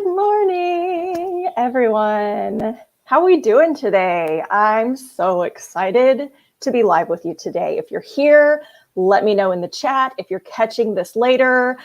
Good morning, everyone. How are we doing today? I'm so excited to be live with you today. If you're here, let me know in the chat. If you're catching this later,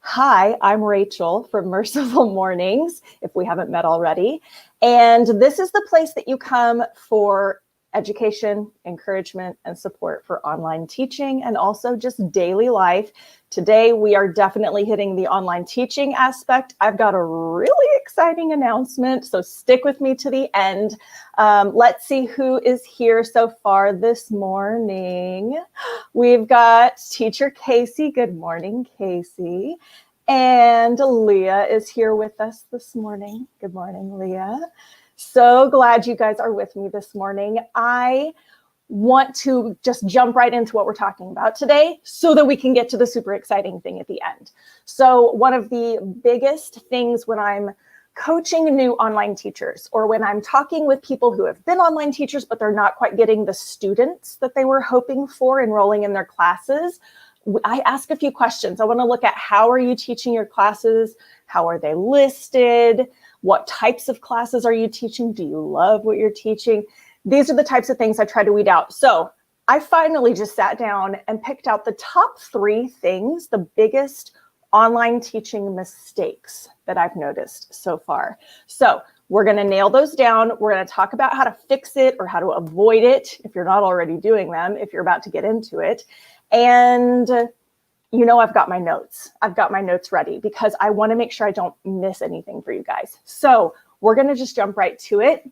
hi, I'm Rachel from Merciful Mornings, if we haven't met already. And this is the place that you come for education, encouragement, and support for online teaching and also just daily life. Today, we are definitely hitting the online teaching aspect. I've got a really exciting announcement, so stick with me to the end. Let's see who is here so far this morning. We've got teacher Casey. Good morning, Casey. And Leah is here with us this morning. Good morning, Leah. So glad you guys are with me this morning. I want to just jump right into what we're talking about today so that we can get to the super exciting thing at the end. So one of the biggest things when I'm coaching new online teachers or when I'm talking with people who have been online teachers, but they're not quite getting the students that they were hoping for enrolling in their classes, I ask a few questions. I want to look at how are you teaching your classes? How are they listed? What types of classes are you teaching? Do you love what you're teaching? These are the types of things I try to weed out. So I finally just sat down and picked out the top 3 things, the biggest online teaching mistakes that I've noticed so far. So we're going to nail those down. We're going to talk about how to fix it or how to avoid it if you're not already doing them, if you're about to get into it. And you know, I've got my notes. I've got my notes ready because I want to make sure I don't miss anything for you guys. So we're going to just jump right to it.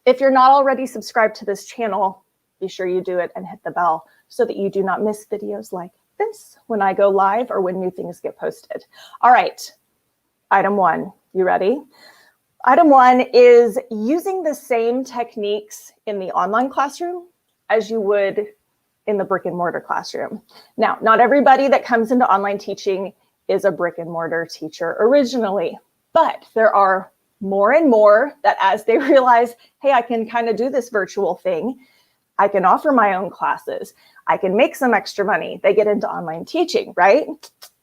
If you're not already subscribed to this channel, be sure you do it and hit the bell so that you do not miss videos like this when I go live or when new things get posted. All right, item 1, you ready? Item 1 is using the same techniques in the online classroom as you would in the brick and mortar classroom. Now, not everybody that comes into online teaching is a brick and mortar teacher originally, but there are more and more that as they realize, hey, I can kind of do this virtual thing. I can offer my own classes. I can make some extra money. They get into online teaching, right?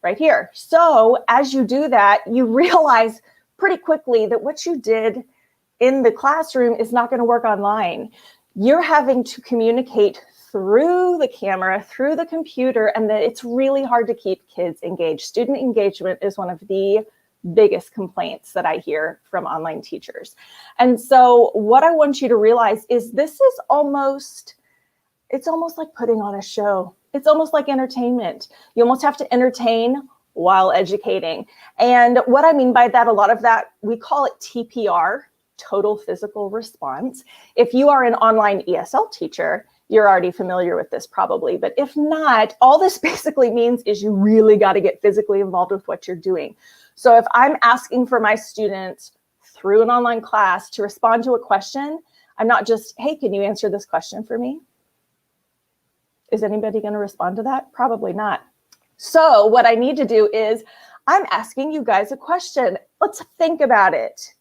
Right here. So as you do that, you realize pretty quickly that what you did in the classroom is not going to work online. You're having to communicate through the camera, through the computer, and that it's really hard to keep kids engaged. Student engagement is one of the biggest complaints that I hear from online teachers. And so what I want you to realize is this is it's almost like putting on a show. It's almost like entertainment. You almost have to entertain while educating. And what I mean by that, a lot of that, we call it TPR, total physical response. If you are an online ESL teacher, you're already familiar with this probably, but if not, all this basically means is you really got to get physically involved with what you're doing. So if I'm asking for my students through an online class to respond to a question, I'm not just, hey, can you answer this question for me? Is anybody going to respond to that? Probably not. So what I need to do is I'm asking you guys a question. Let's think about it.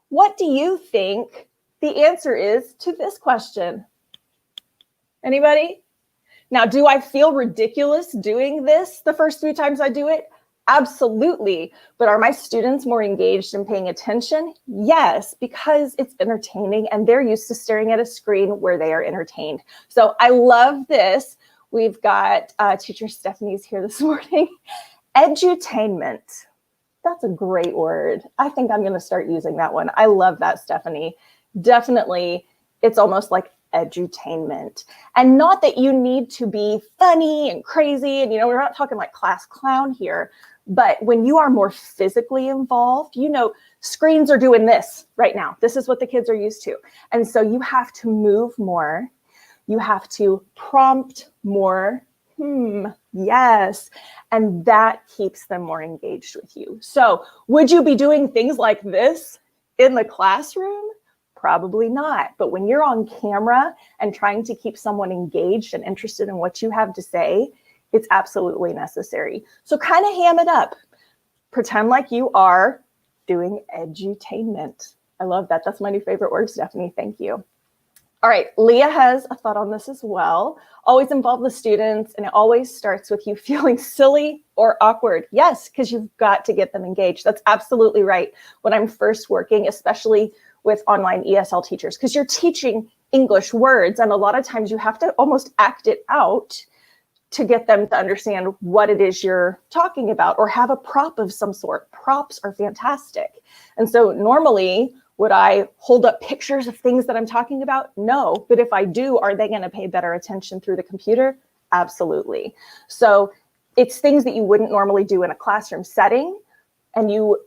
What do you think the answer is to this question? Anybody? Now, do I feel ridiculous doing this the first 3 times I do it? Absolutely. But are my students more engaged and paying attention? Yes, because it's entertaining and they're used to staring at a screen where they are entertained. So I love this. We've got teacher Stephanie's here this morning. Edutainment. That's a great word. I think I'm going to start using that one. I love that, Stephanie. Definitely, it's almost like edutainment. And not that you need to be funny and crazy. And, you know, we're not talking like class clown here. But when you are more physically involved, you know, screens are doing this right now. This is what the kids are used to. And so you have to move more. You have to prompt more. Yes. And that keeps them more engaged with you. So would you be doing things like this in the classroom? Probably not. But when you're on camera and trying to keep someone engaged and interested in what you have to say, it's absolutely necessary. So kind of ham it up. Pretend like you are doing edutainment. I love that. That's my new favorite word, Stephanie. Thank you. All right, Leah has a thought on this as well. Always involve the students, and it always starts with you feeling silly or awkward. Yes, because you've got to get them engaged. That's absolutely right. When I'm first working, especially with online ESL teachers, because you're teaching English words, and a lot of times you have to almost act it out to get them to understand what it is you're talking about, or have a prop of some sort. Props are fantastic. And so normally, would I hold up pictures of things that I'm talking about? No, but if I do, are they going to pay better attention through the computer? Absolutely. So it's things that you wouldn't normally do in a classroom setting, and you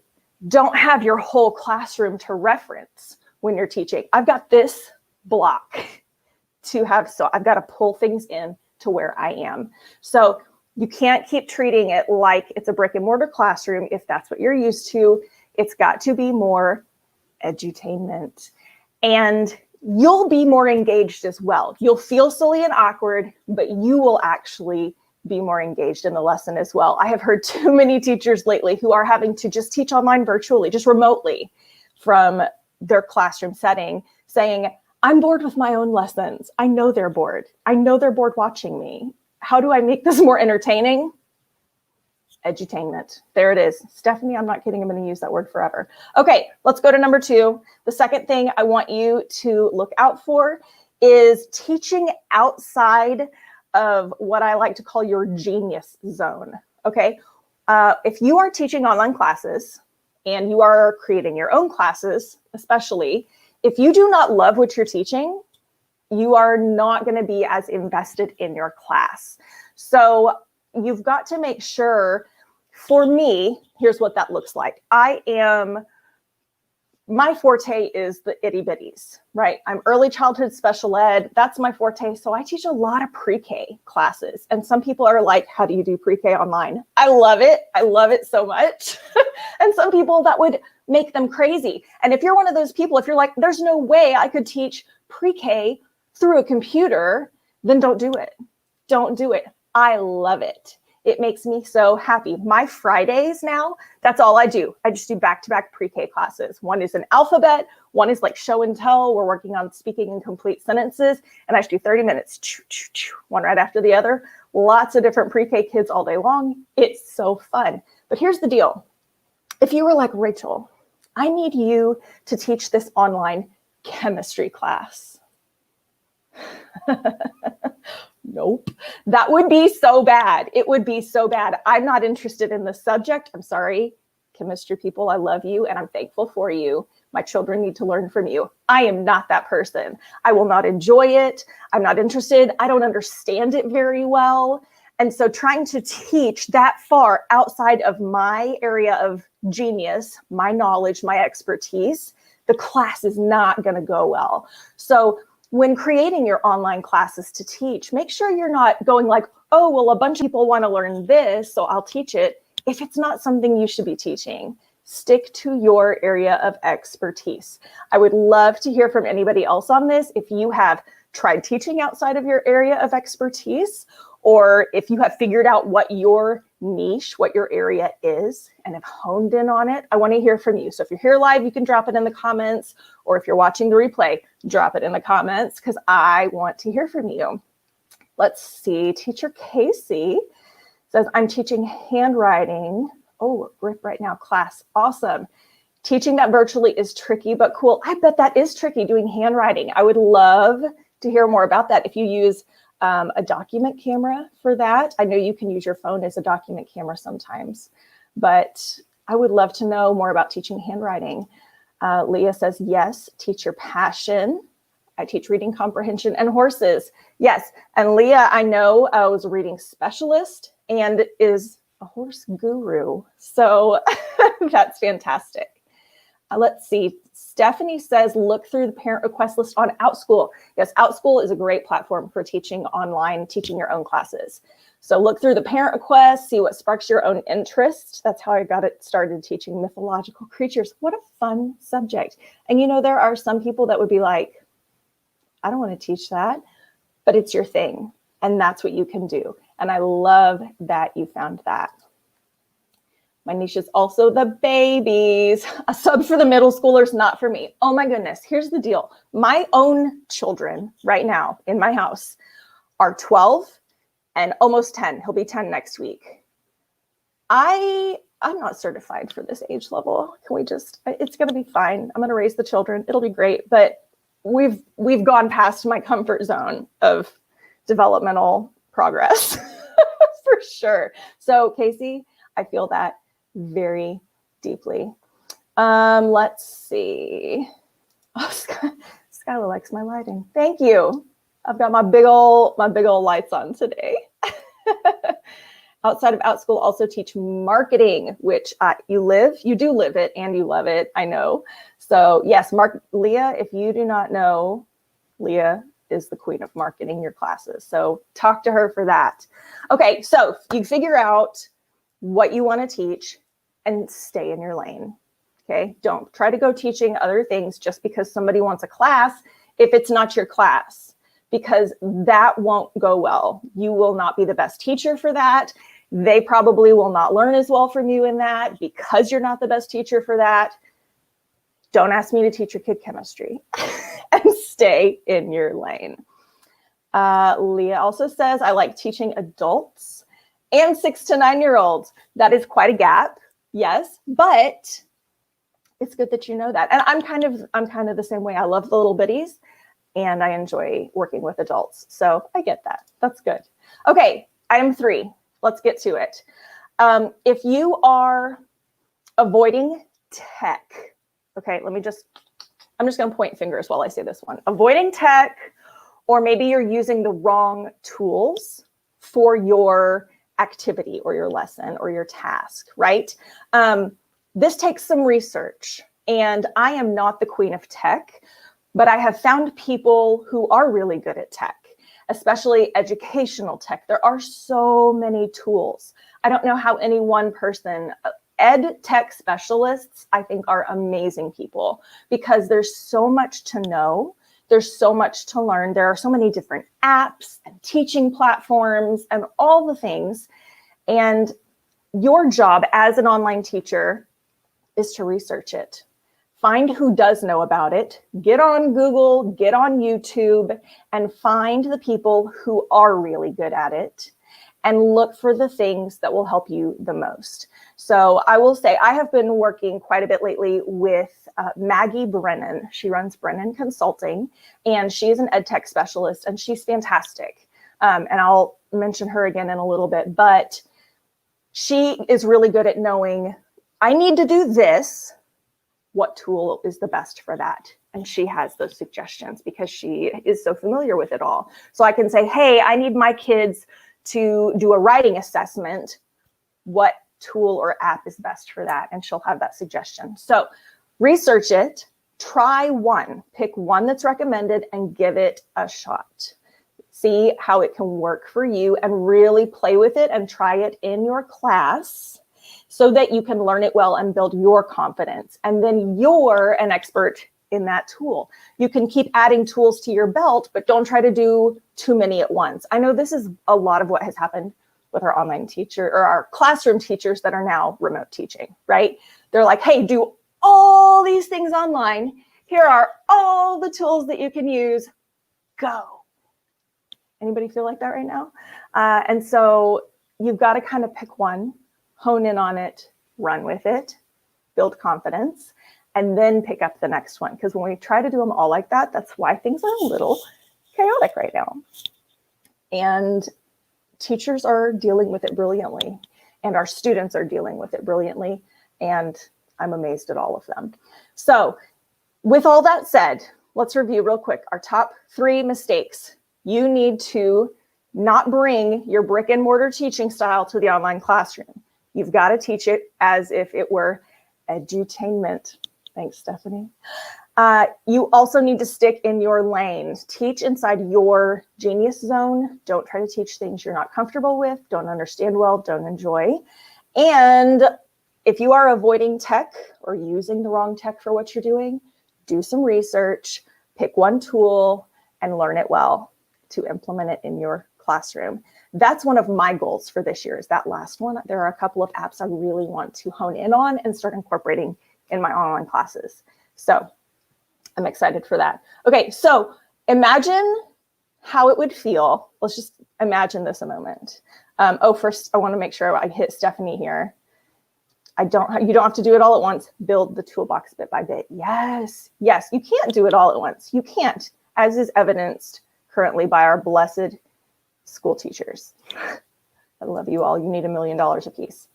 don't have your whole classroom to reference when you're teaching. I've got this block to have, so I've got to pull things in to where I am. So you can't keep treating it like it's a brick and mortar classroom if that's what you're used to. It's got to be more edutainment, and you'll be more engaged as well. You'll feel silly and awkward, but you will actually be more engaged in the lesson as well. I have heard too many teachers lately who are having to just teach online virtually, just remotely from their classroom setting, saying, I'm bored with my own lessons. I know they're bored. I know they're bored watching me. How do I make this more entertaining? Edutainment. There it is. Stephanie, I'm not kidding. I'm going to use that word forever. Okay, let's go to number 2. The second thing I want you to look out for is teaching outside of what I like to call your genius zone. Okay, if you are teaching online classes and you are creating your own classes, especially, if you do not love what you're teaching, you are not going to be as invested in your class. So you've got to make sure. For me, here's what that looks like. My forte is the itty bitties, right? I'm early childhood special ed. That's my forte. So I teach a lot of pre-K classes. And some people are like, how do you do pre-K online? I love it. I love it so much. And some people, that would make them crazy. And if you're one of those people, if you're like, there's no way I could teach pre-K through a computer, then don't do it. Don't do it. I love it. It makes me so happy. My Fridays now, that's all I do. I just do back-to-back pre-K classes. One is an alphabet, one is like show and tell. We're working on speaking in complete sentences, and I just do 30 minutes, one right after the other. Lots of different pre-K kids all day long. It's so fun. But here's the deal. If you were like, Rachel, I need you to teach this online chemistry class. Nope. That would be so bad. It would be so bad. I'm not interested in the subject. I'm sorry, chemistry people. I love you and I'm thankful for you. My children need to learn from you. I am not that person. I will not enjoy it. I'm not interested. I don't understand it very well. And so trying to teach that far outside of my area of genius, my knowledge, my expertise, the class is not going to go well. So when creating your online classes to teach, make sure you're not going like, oh, well, a bunch of people want to learn this, so I'll teach it. If it's not something you should be teaching, stick to your area of expertise. I would love to hear from anybody else on this. If you have tried teaching outside of your area of expertise, or if you have figured out what your niche, what your area is, and have honed in on it, I want to hear from you. So if you're here live, you can drop it in the comments, or if you're watching the replay, drop it in the comments because I want to hear from you. Let's see. Teacher Casey says, I'm teaching handwriting. Oh, rip right now, class. Awesome. Teaching that virtually is tricky, but cool. I bet that is tricky, doing handwriting. I would love to hear more about that. If you use a document camera for that. I know you can use your phone as a document camera sometimes, but I would love to know more about teaching handwriting. Leah says, yes, teach your passion. I teach reading comprehension and horses. Yes, and Leah, I know, was a reading specialist and is a horse guru. So that's fantastic. Let's see. Stephanie says, look through the parent request list on OutSchool. Yes, OutSchool is a great platform for teaching online, teaching your own classes. So look through the parent request, see what sparks your own interest. That's how I got it started teaching mythological creatures. What a fun subject. And you know, there are some people that would be like, I don't want to teach that, but it's your thing. And that's what you can do. And I love that you found that. My niche is also the babies. A sub for the middle schoolers, not for me. Oh my goodness, here's the deal. My own children right now in my house are 12 and almost 10. He'll be 10 next week. I'm not certified for this age level. Can we just, it's going to be fine. I'm going to raise the children. It'll be great. But we've gone past my comfort zone of developmental progress for sure. So Casey, I feel that very deeply. Let's see. Oh, Skylar likes my lighting. Thank you. I've got my big old lights on today. Outside of OutSchool, also teach marketing, which you do live it and you love it, I know. So yes, Leah, if you do not know, Leah is the queen of marketing your classes. So talk to her for that. Okay, so you figure out what you want to teach and stay in your lane. Okay, don't try to go teaching other things just because somebody wants a class if it's not your class, because that won't go well. You will not be the best teacher for that. They probably will not learn as well from you in that because you're not the best teacher for that. Don't ask me to teach your kid chemistry and stay in your lane. Leah also says, I like teaching adults and 6 to 9-year-olds. That is quite a gap. Yes, but it's good that you know that. And I'm kind of the same way. I love the little bitties and I enjoy working with adults. So I get that. That's good. Okay, item 3. Let's get to it. If you are avoiding tech, okay, I'm just going to point fingers while I say this one. Avoiding tech, or maybe you're using the wrong tools for your activity or your lesson or your task, right? This takes some research, and I am not the queen of tech, but I have found people who are really good at tech, especially educational tech. There are so many tools. I don't know how any one person, ed tech specialists, I think are amazing people because there's so much to know. There's so much to learn. There are so many different apps and teaching platforms and all the things. And your job as an online teacher is to research it. Find who does know about it. Get on Google, get on YouTube, and find the people who are really good at it and look for the things that will help you the most. So I will say I have been working quite a bit lately with Maggie Brennan. She runs Brennan Consulting, and she is an ed tech specialist, and she's fantastic. And I'll mention her again in a little bit, but she is really good at knowing, I need to do this. What tool is the best for that? And she has those suggestions because she is so familiar with it all. So I can say, hey, I need my kids to do a writing assessment. What tool or app is best for that? And she'll have that suggestion. So research it, try one, pick one that's recommended and give it a shot. See how it can work for you and really play with it and try it in your class so that you can learn it well and build your confidence. And then you're an expert in that tool. You can keep adding tools to your belt, but don't try to do too many at once. I know this is a lot of what has happened with our online teacher or our classroom teachers that are now remote teaching, right? They're like, hey, do all these things online. Here are all the tools that you can use. Go. Anybody feel like that right now? And so you've got to kind of pick one, hone in on it, run with it, build confidence, and then pick up the next one. Because when we try to do them all like that, that's why things are a little chaotic right now. And teachers are dealing with it brilliantly, and our students are dealing with it brilliantly, and I'm amazed at all of them. So with all that said, let's review real quick our top 3 mistakes. You need to not bring your brick and mortar teaching style to the online classroom. You've got to teach it as if it were edutainment. Thanks, Stephanie. You also need to stick in your lane. Teach inside your genius zone. Don't try to teach things you're not comfortable with, don't understand well, don't enjoy. And if you are avoiding tech or using the wrong tech for what you're doing, do some research, pick one tool, and learn it well to implement it in your classroom. That's one of my goals for this year, is that last one. There are a couple of apps I really want to hone in on and start incorporating in my online classes. So I'm excited for that. Okay, so imagine how it would feel. Let's just imagine this a moment. First, I want to make sure I hit Stephanie here. You don't have to do it all at once. Build the toolbox bit by bit. Yes, you can't do it all at once. You can't, as is evidenced currently by our blessed school teachers. I love you all. You need $1 million apiece.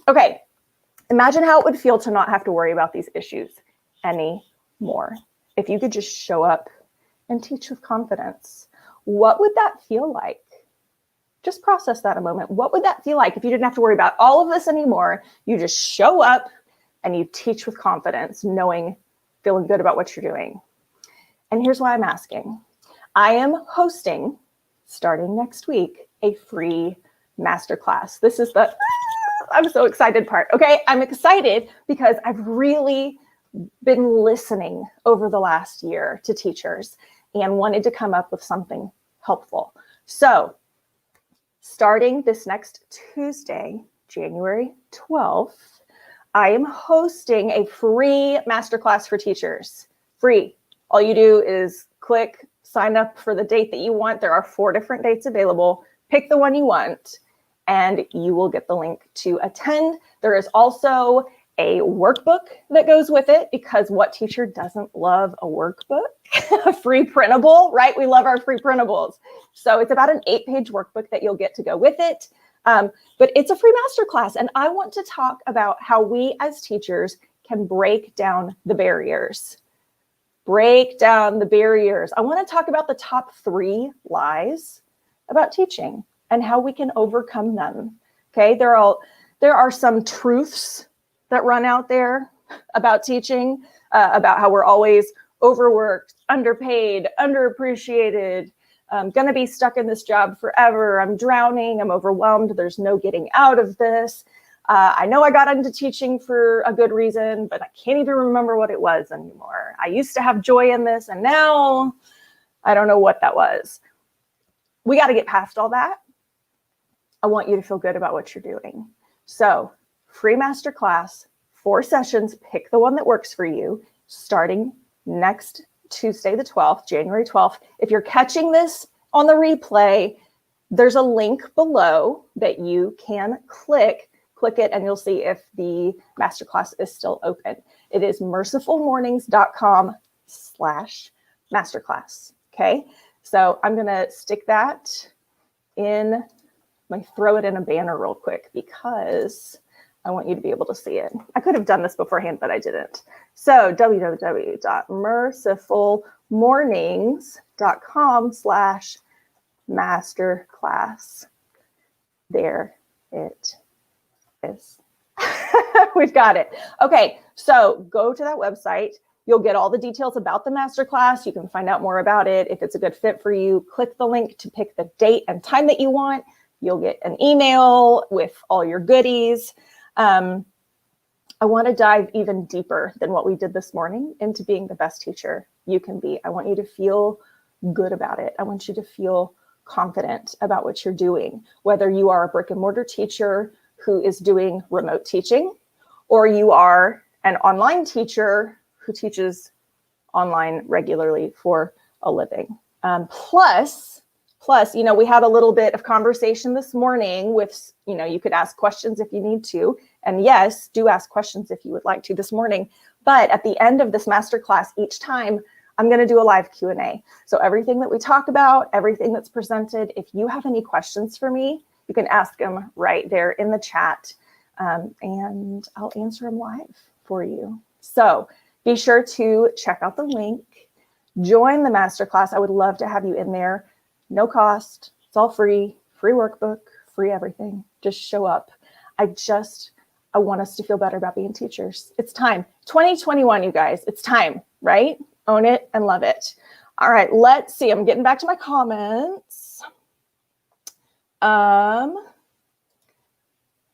Okay, imagine how it would feel to not have to worry about these issues anymore. If you could just show up and teach with confidence, what would that feel like? Just process that a moment. What would that feel like if you didn't have to worry about all of this anymore? You just show up and you teach with confidence, feeling good about what you're doing. And here's why I'm asking. I am hosting, starting next week, a free masterclass. This is the, I'm so excited part. Okay, I'm excited because I've really been listening over the last year to teachers and wanted to come up with something helpful. So starting this next Tuesday, January 12th, I am hosting a free masterclass for teachers. Free. All you do is click sign up for the date that you want. There are 4 different dates available. Pick the one you want, and you will get the link to attend. There is also a workbook that goes with it, because what teacher doesn't love a workbook? A free printable, right? We love our free printables. So it's about an 8-page workbook that you'll get to go with it. But it's a free masterclass, and I want to talk about how we as teachers can break down the barriers. Break down the barriers. I want to talk about the top 3 lies about teaching and how we can overcome them. Okay, there are some truths that run out there about teaching, about how we're always overworked, underpaid, underappreciated, going to be stuck in this job forever. I'm drowning. I'm overwhelmed. There's no getting out of this. I know I got into teaching for a good reason, but I can't even remember what it was anymore. I used to have joy in this, and now I don't know what that was. We got to get past all that. I want you to feel good about what you're doing. So, free masterclass, 4 sessions. Pick the one that works for you, starting next Tuesday, the 12th, January 12th. If you're catching this on the replay, there's a link below that you can click it, and you'll see if the masterclass is still open. It is mercifulmornings.com/masterclass. Okay, so I'm going to stick that in, throw it in a banner real quick because I want you to be able to see it. I could have done this beforehand, but I didn't. So www.mercifulmornings.com/masterclass. There it is. We've got it. Okay, so go to that website. You'll get all the details about the masterclass. You can find out more about it. If it's a good fit for you, click the link to pick the date and time that you want. You'll get an email with all your goodies. I want to dive even deeper than what we did this morning into being the best teacher you can be. I want you to feel good about it. I want you to feel confident about what you're doing, whether you are a brick and mortar teacher who is doing remote teaching, or you are an online teacher who teaches online regularly for a living. Plus, we had a little bit of conversation this morning with, you could ask questions if you need to. And yes, do ask questions if you would like to this morning. But at the end of this masterclass, each time, I'm going to do a live Q&A. So everything that we talk about, everything that's presented, if you have any questions for me, you can ask them right there in the chat, and I'll answer them live for you. So be sure to check out the link, join the masterclass. I would love to have you in there. No cost. It's all free workbook, free everything. Just show up. I want us to feel better about being teachers. It's time. 2021, you guys. It's time, right? Own it and love it. All right, let's see. I'm getting back to my comments.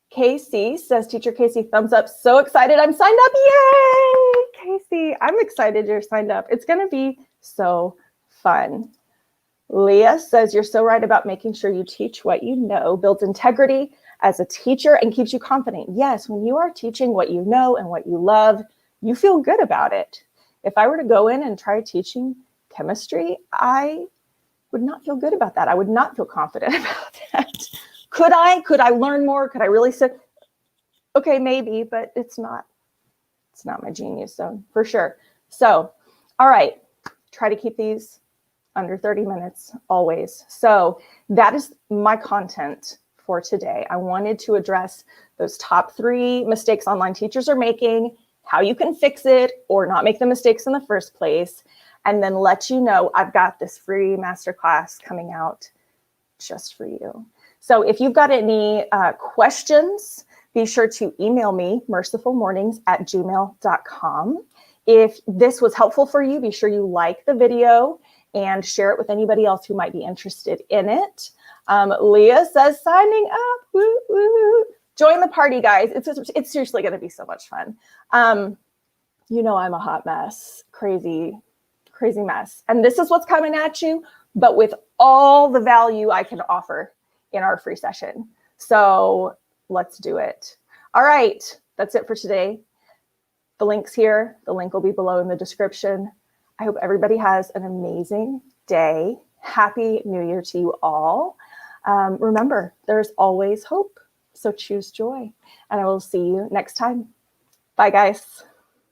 Casey says, Teacher Casey, thumbs up. So excited. I'm signed up. Yay! Casey, I'm excited you're signed up. It's going to be so fun. Leah says, you're so right about making sure you teach what you know, builds integrity as a teacher and keeps you confident. Yes, when you are teaching what you know and what you love, you feel good about it. If I were to go in and try teaching chemistry, I would not feel good about that. I would not feel confident about that. Could I learn more? Could I really sit? Okay, maybe, but it's not my genius zone for sure. So, all right, try to keep these under 30 minutes always. So that is my content for today. I wanted to address those top 3 mistakes online teachers are making, how you can fix it or not make the mistakes in the first place, and then let you know I've got this free masterclass coming out just for you. So if you've got any questions, be sure to email me, mercifulmornings@gmail.com. If this was helpful for you, be sure you like the video and share it with anybody else who might be interested in it. Leah says, signing up. Woo, woo. Join the party, guys. It's seriously going to be so much fun. You know I'm a hot mess, crazy mess. And this is what's coming at you, but with all the value I can offer in our free session. So let's do it. All right, that's it for today. The link's here. The link will be below in the description. I hope everybody has an amazing day. Happy New Year to you all. Remember, there's always hope. So choose joy. And I will see you next time. Bye, guys.